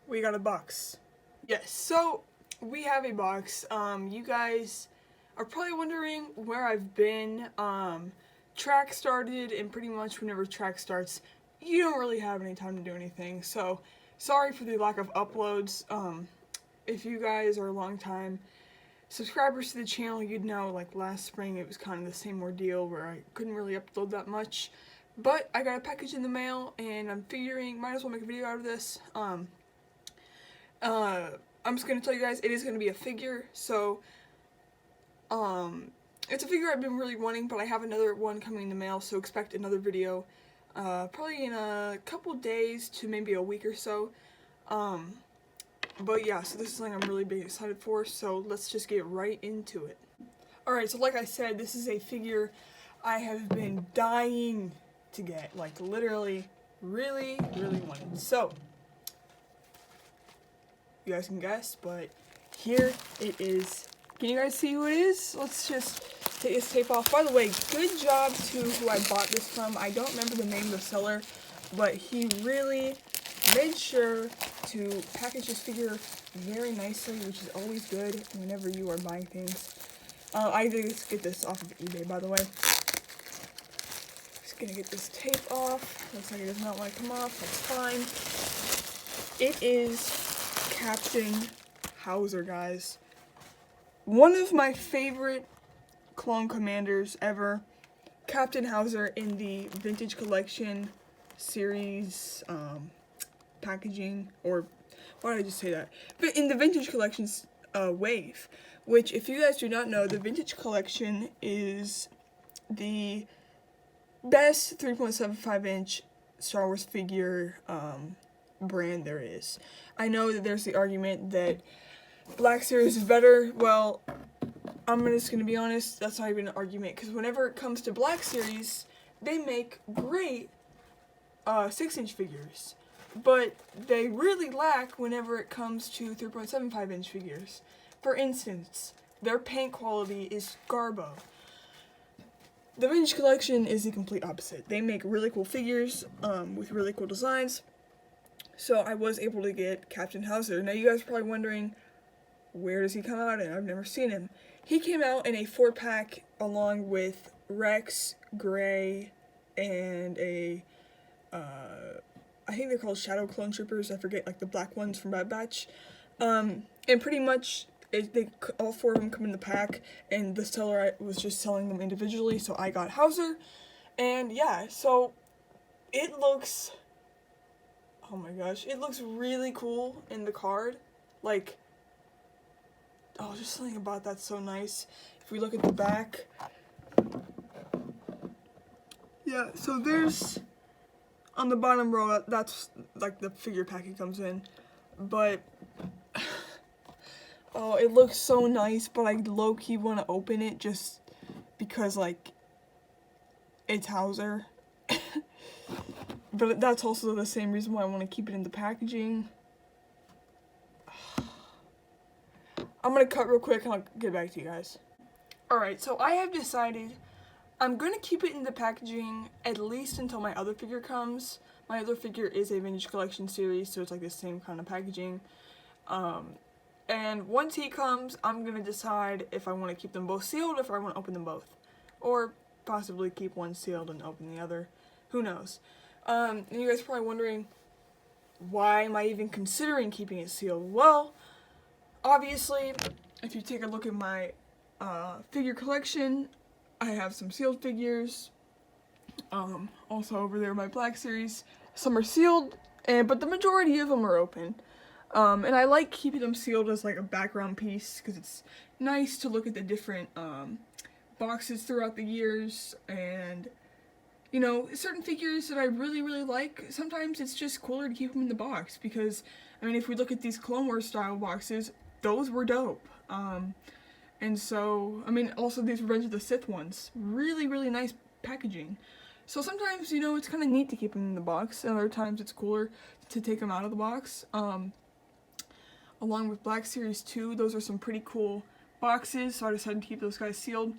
we got a box. Yes, so we have a box. You guys are probably wondering where I've been. Track started, and pretty much whenever track starts, you don't really have any time to do anything. So, sorry for the lack of uploads. If you guys are long time subscribers to the channel, you'd know like last spring it was kind of the same ordeal where I couldn't really upload that much. But I got a package in the mail, and I'm figuring might as well make a video out of this. I'm just gonna tell you guys it is gonna be a figure, so it's a figure I've been really wanting, but I have another one coming in the mail, so expect another video probably in a couple days to maybe a week or so. But yeah, so this is something I'm really big excited for, so let's just get right into it. Alright, so like I said, this is a figure I have been dying to get, like literally really wanted. So you guys can guess, but here it is. Can you guys see who it is? Let's just take this tape off. By the way, good job to who I bought this from. I don't remember the name of the seller, but he really made sure to package this figure very nicely, which is always good whenever you are buying things. I did get this off of eBay, by the way. Just gonna get this tape off. Looks like it does not want to come off. That's fine. It is Captain Hauser, guys. One of my favorite clone commanders ever. Captain Hauser in the Vintage Collection series packaging, or why did I just say that? But in the Vintage Collections wave, which if you guys do not know, the Vintage Collection is the best 3.75-inch Star Wars figure brand there is. I know that there's the argument that Black Series is better. Well, I'm just gonna be honest, that's not even an argument, because whenever it comes to Black Series, they make great 6-inch figures, but they really lack whenever it comes to 3.75-inch figures. For instance, their paint quality is garbo. The Vintage Collection is the complete opposite. They make really cool figures with really cool designs. So I was able to get Captain Hauser. Now you guys are probably wondering, where does he come out in? I've never seen him. He came out in a 4-pack along with Rex, Gray, and a, I think they're called Shadow Clone Troopers. I forget, like the black ones from Bad Batch. And pretty much, all 4 of them come in the pack, and the seller was just selling them individually, so I got Hauser. And yeah, so it looks, oh my gosh, it looks really cool in the card. Like, oh, just something about that's so nice. If we look at the back, yeah, so there's, on the bottom row, that's like the figure pack it comes in, but, oh, it looks so nice, but I low-key want to open it just because, like, it's Hauser. But that's also the same reason why I want to keep it in the packaging. I'm going to cut real quick and I'll get back to you guys. Alright, so I have decided I'm going to keep it in the packaging at least until my other figure comes. My other figure is a Vintage Collection series, so it's like the same kind of packaging. And once he comes, I'm going to decide if I want to keep them both sealed or if I want to open them both. Or possibly keep one sealed and open the other. Who knows? And you guys are probably wondering, why am I even considering keeping it sealed? Well, obviously, if you take a look at my figure collection, I have some sealed figures. Also over there, my Black Series. Some are sealed, but the majority of them are open. And I like keeping them sealed as like a background piece, because it's nice to look at the different boxes throughout the years, and you know, certain figures that I really like, sometimes it's just cooler to keep them in the box, because, I mean, if we look at these Clone Wars style boxes, those were dope. And so, I mean, also these Revenge of the Sith ones, really nice packaging. So sometimes, you know, it's kind of neat to keep them in the box, and other times it's cooler to take them out of the box. Along with Black Series 2, those are some pretty cool boxes, so I decided to keep those guys sealed.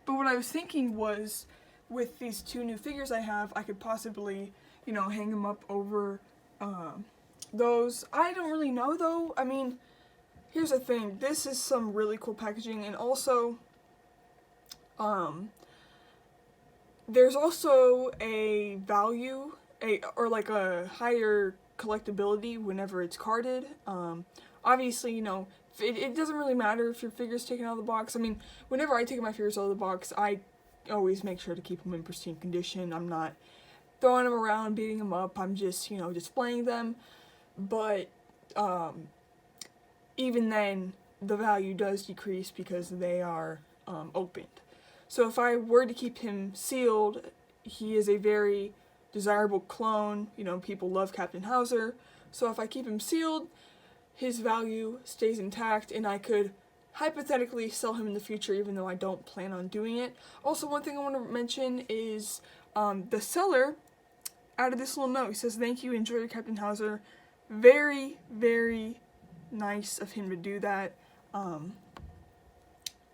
But what I was thinking was, with these 2 new figures I have, I could possibly, you know, hang them up over those, I don't really know though. I mean, here's the thing, this is some really cool packaging, and also, there's also a value, or like a higher collectability whenever it's carded. Obviously, you know, it doesn't really matter if your figure's taken out of the box. I mean, whenever I take my figures out of the box, I always make sure to keep them in pristine condition. I'm not throwing them around, beating them up. I'm just, you know, displaying them. But even then, the value does decrease because they are opened. So if I were to keep him sealed, he is a very desirable clone. You know, people love Captain Hauser. So if I keep him sealed, his value stays intact, and I could hypothetically sell him in the future, even though I don't plan on doing it. Also, one thing I want to mention is the seller added this little note. He says, "Thank you, enjoy your Captain Hauser." Very, very nice of him to do that.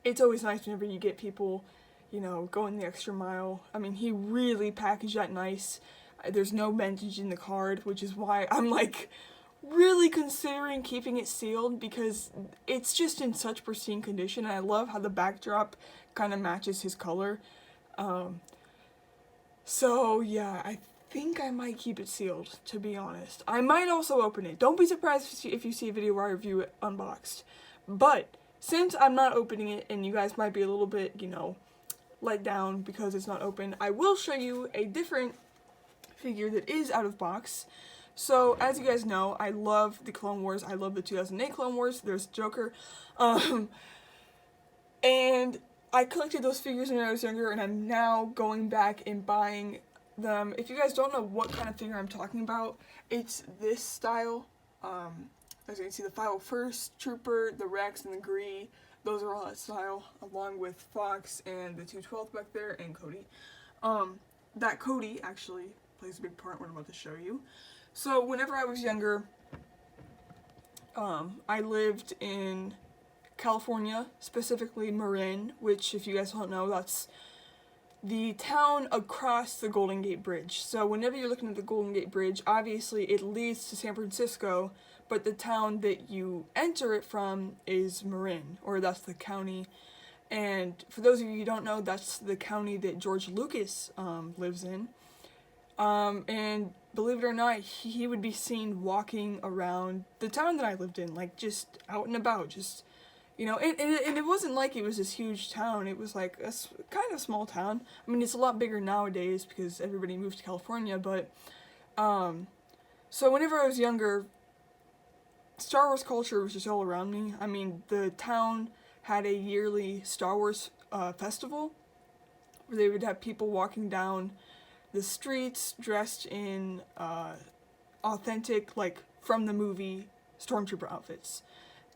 It's always nice whenever you get people, you know, going the extra mile. I mean, he really packaged that nice. There's no vintage in the card, which is why I'm like really considering keeping it sealed, because it's just in such pristine condition, and I love how the backdrop kind of matches his color. So yeah, I think I might keep it sealed, to be honest. I might also open it. Don't be surprised if you see a video where I review it unboxed. But since I'm not opening it, and you guys might be a little bit, you know, let down because it's not open, I will show you a different figure that is out of box. So, as you guys know, I love the Clone Wars. I love the 2008 Clone Wars. There's Joker. And I collected those figures when I was younger, and I'm now going back and buying them. If you guys don't know what kind of figure I'm talking about, it's this style. As you can see, the 501st Trooper, the Rex, and the Gree. Those are all that style, along with Fox and the 212th back there, and Cody. That Cody actually plays a big part in what I'm about to show you. So, whenever I was younger, I lived in California, specifically Marin, which, if you guys don't know, that's the town across the Golden Gate Bridge. So, whenever you're looking at the Golden Gate Bridge, obviously it leads to San Francisco, but the town that you enter it from is Marin, or that's the county. And for those of you who don't know, that's the county that George Lucas lives in. And believe it or not, he would be seen walking around the town that I lived in, like, just out and about, just, you know, and it wasn't like it was this huge town. It was like a kind of small town. I mean, it's a lot bigger nowadays because everybody moved to California, but, so whenever I was younger, Star Wars culture was just all around me. I mean, the town had a yearly Star Wars festival where they would have people walking down the streets dressed in authentic, like, from the movie Stormtrooper outfits.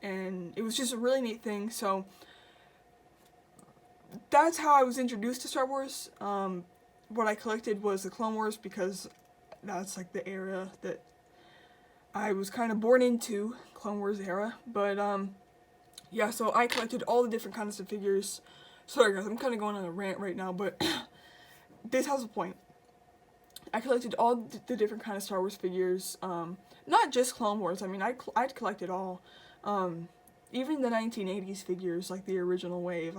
And it was just a really neat thing. So that's how I was introduced to Star Wars. What I collected was the Clone Wars because that's like the era that I was kind of born into, Clone Wars era. But yeah, so I collected all the different kinds of figures. Sorry guys, I'm kind of going on a rant right now, but this has a point. I collected all the different kind of Star Wars figures, not just Clone Wars. I mean, I'd collect it all. Even the 1980s figures, like the original wave.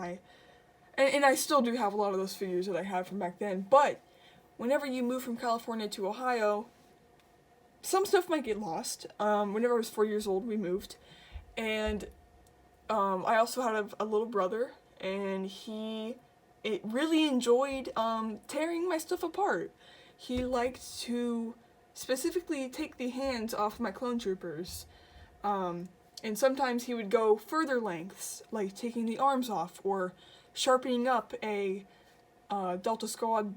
And I still do have a lot of those figures that I had from back then. But whenever you move from California to Ohio, some stuff might get lost. Whenever I was 4 years old, we moved. And I also had a little brother, and he really enjoyed tearing my stuff apart. He liked to specifically take the hands off my clone troopers. And sometimes he would go further lengths, like taking the arms off or sharpening up a Delta Squad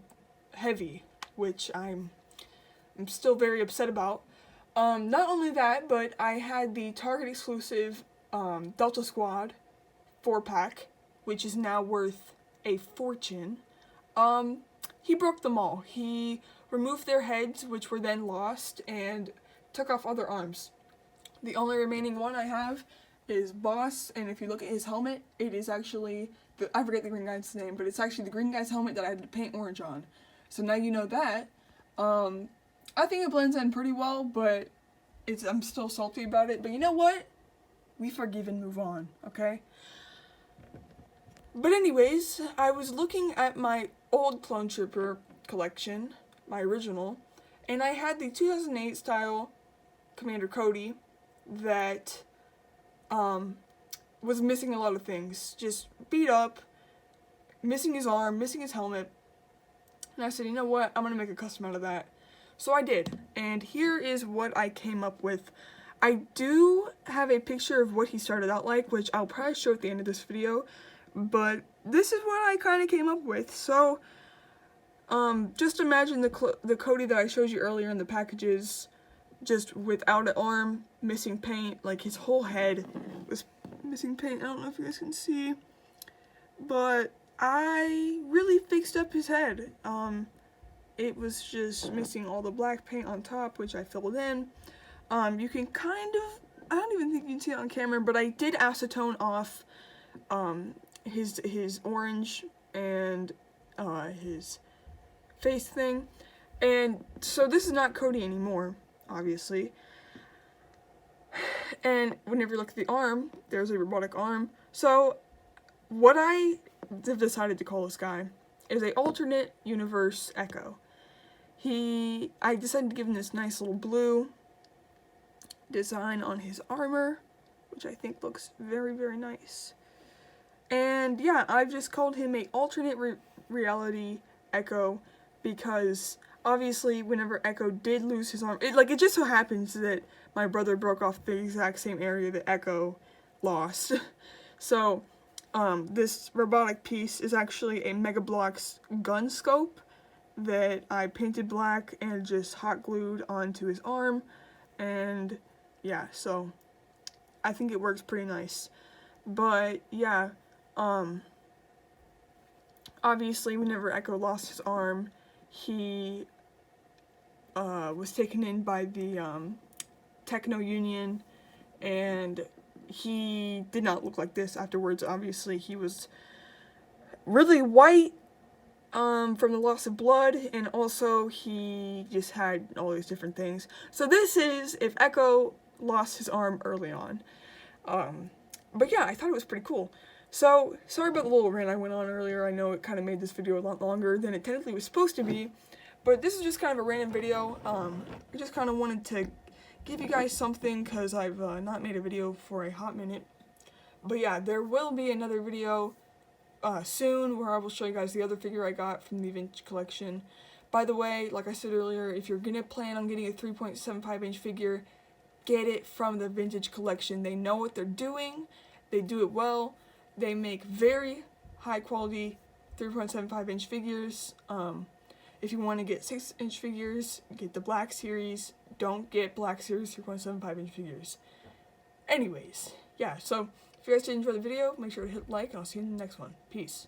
Heavy, which I'm still very upset about. Not only that, but I had the Target exclusive Delta Squad 4-pack, which is now worth a fortune. He broke them all. He removed their heads, which were then lost, and took off all their arms. The only remaining one I have is Boss, and if you look at his helmet, it is actually, I forget the green guy's name, but it's actually the green guy's helmet that I had to paint orange on. So now you know that. I think it blends in pretty well, but I'm still salty about it, but you know what? We forgive and move on, okay? But anyways, I was looking at my old Clone Trooper collection, my original, and I had the 2008 style Commander Cody that was missing a lot of things. Just beat up, missing his arm, missing his helmet. And I said, you know what, I'm going to make a custom out of that. So I did, and here is what I came up with. I do have a picture of what he started out like, which I'll probably show at the end of this video, but this is what I kind of came up with. So, just imagine the Cody that I showed you earlier in the packages, just without an arm, missing paint, like his whole head was missing paint. I don't know if you guys can see, but I really fixed up his head. It was just missing all the black paint on top, which I filled in. You can kind of, I don't even think you can see it on camera, but I did acetone off his orange and his face thing. And so this is not Cody anymore, obviously. And whenever you look at the arm, there's a robotic arm. So what I have decided to call this guy is a alternate universe Echo. I decided to give him this nice little blue design on his armor, which I think looks very, very nice. And yeah, I've just called him a alternate reality Echo because obviously whenever Echo did lose his arm, it just so happens that my brother broke off the exact same area that Echo lost. So this robotic piece is actually a Mega Bloks gun scope that I painted black and just hot glued onto his arm, and yeah, so I think it works pretty nice. But yeah, obviously whenever Echo lost his arm, he was taken in by the Techno Union, and he did not look like this afterwards. Obviously he was really white from the loss of blood, and also he just had all these different things. So this is if Echo lost his arm early on. But yeah, I thought it was pretty cool. So, sorry about the little rant I went on earlier. I know it kind of made this video a lot longer than it technically was supposed to be, but this is just kind of a random video. I just kind of wanted to give you guys something because I've not made a video for a hot minute. But yeah, there will be another video soon where I will show you guys the other figure I got from the vintage collection. By the way, like I said earlier, if you're gonna plan on getting a 3.75 inch figure, get it from the vintage collection. They know what they're doing, they do it well, they make very high quality 3.75 inch figures. If you want to get 6 inch figures, get the Black Series. Don't get Black Series 3.75 inch figures. Anyways, yeah, so if you guys did enjoy the video, make sure to hit like, and I'll see you in the next one. Peace.